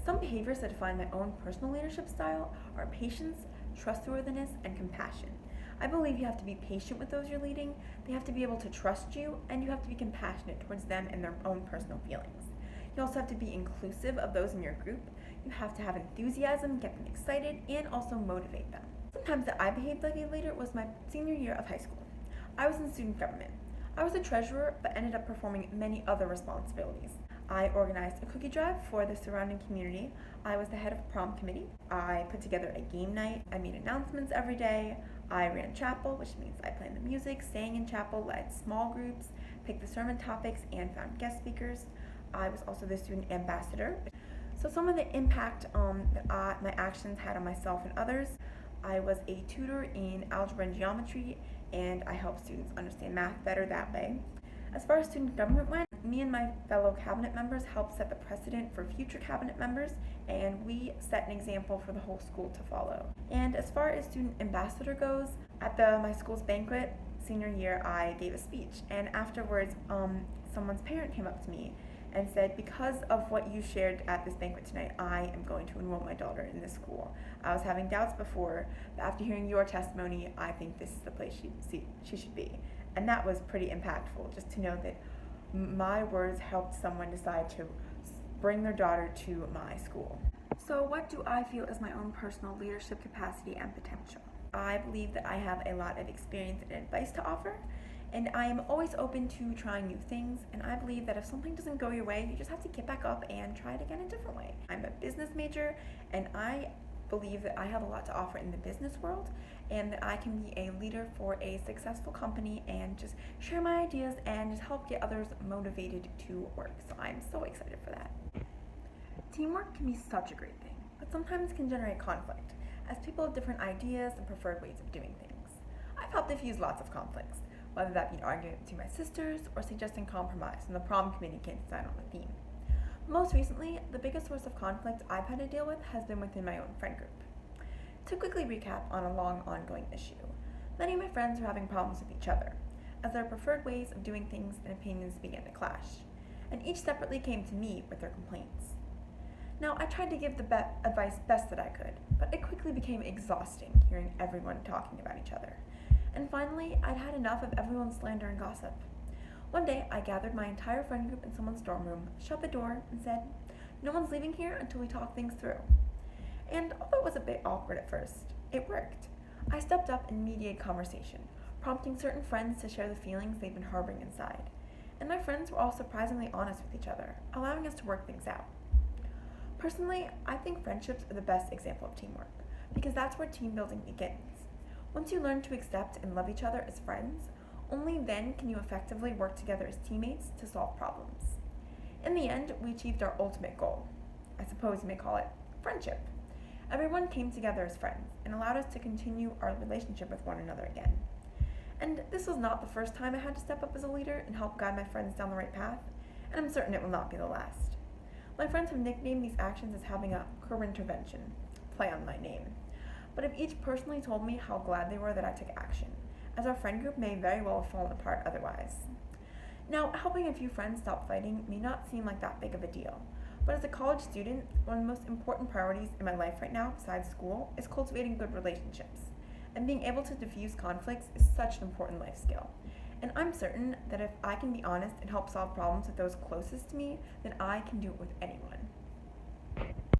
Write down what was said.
Some behaviors that define my own personal leadership style are patience, trustworthiness, and compassion. I believe you have to be patient with those you're leading, they have to be able to trust you, and you have to be compassionate towards them and their own personal feelings. You also have to be inclusive of those in your group. You have to have enthusiasm, get them excited, and also motivate them. Sometimes that I behaved like a leader was my senior year of high school. I was in student government. I was a treasurer, but ended up performing many other responsibilities. I organized a cookie drive for the surrounding community. I was the head of prom committee. I put together a game night. I made announcements every day. I ran chapel, which means I planned the music, sang in chapel, led small groups, picked the sermon topics, and found guest speakers. I was also the student ambassador. So some of the impact that my actions had on myself and others: I was a tutor in algebra and geometry, and I helped students understand math better that way. As far as student government went, me and my fellow cabinet members helped set the precedent for future cabinet members, and we set an example for the whole school to follow. And as far as student ambassador goes, at my school's banquet senior year, I gave a speech, and afterwards someone's parent came up to me and said, "Because of what you shared at this banquet tonight, I am going to enroll my daughter in this school. I was having doubts before, but after hearing your testimony, I think this is the place she should be." And that was pretty impactful, just to know that my words helped someone decide to bring their daughter to my school. So what do I feel is my own personal leadership capacity and potential? I believe that I have a lot of experience and advice to offer, and I am always open to trying new things, and I believe that if something doesn't go your way, you just have to get back up and try it again a different way. I'm a business major, and I believe that I have a lot to offer in the business world, and that I can be a leader for a successful company and just share my ideas and just help get others motivated to work. So I'm so excited for that. Teamwork can be such a great thing, but sometimes can generate conflict, as people have different ideas and preferred ways of doing things. I've helped diffuse lots of conflicts, whether that be arguing with my sisters or suggesting compromise when the prom committee can't decide on a theme. Most recently, the biggest source of conflict I've had to deal with has been within my own friend group. To quickly recap on a long ongoing issue, many of my friends were having problems with each other, as their preferred ways of doing things and opinions began to clash, and each separately came to me with their complaints. Now, I tried to give the advice best that I could, but it quickly became exhausting hearing everyone talking about each other. And finally, I'd had enough of everyone's slander and gossip. One day, I gathered my entire friend group in someone's dorm room, shut the door, and said, "No one's leaving here until we talk things through." And although it was a bit awkward at first, it worked. I stepped up and mediated conversation, prompting certain friends to share the feelings they'd been harboring inside. And my friends were all surprisingly honest with each other, allowing us to work things out. Personally, I think friendships are the best example of teamwork, because that's where team building begins. Once you learn to accept and love each other as friends, only then can you effectively work together as teammates to solve problems. In the end, we achieved our ultimate goal. I suppose you may call it friendship. Everyone came together as friends and allowed us to continue our relationship with one another again. And this was not the first time I had to step up as a leader and help guide my friends down the right path, and I'm certain it will not be the last. My friends have nicknamed these actions as having a Corinne intervention, play on my name, but have each personally told me how glad they were that I took action, as our friend group may very well have fallen apart otherwise. Now, helping a few friends stop fighting may not seem like that big of a deal, but as a college student, one of the most important priorities in my life right now, besides school, is cultivating good relationships. And being able to diffuse conflicts is such an important life skill. And I'm certain that if I can be honest and help solve problems with those closest to me, then I can do it with anyone.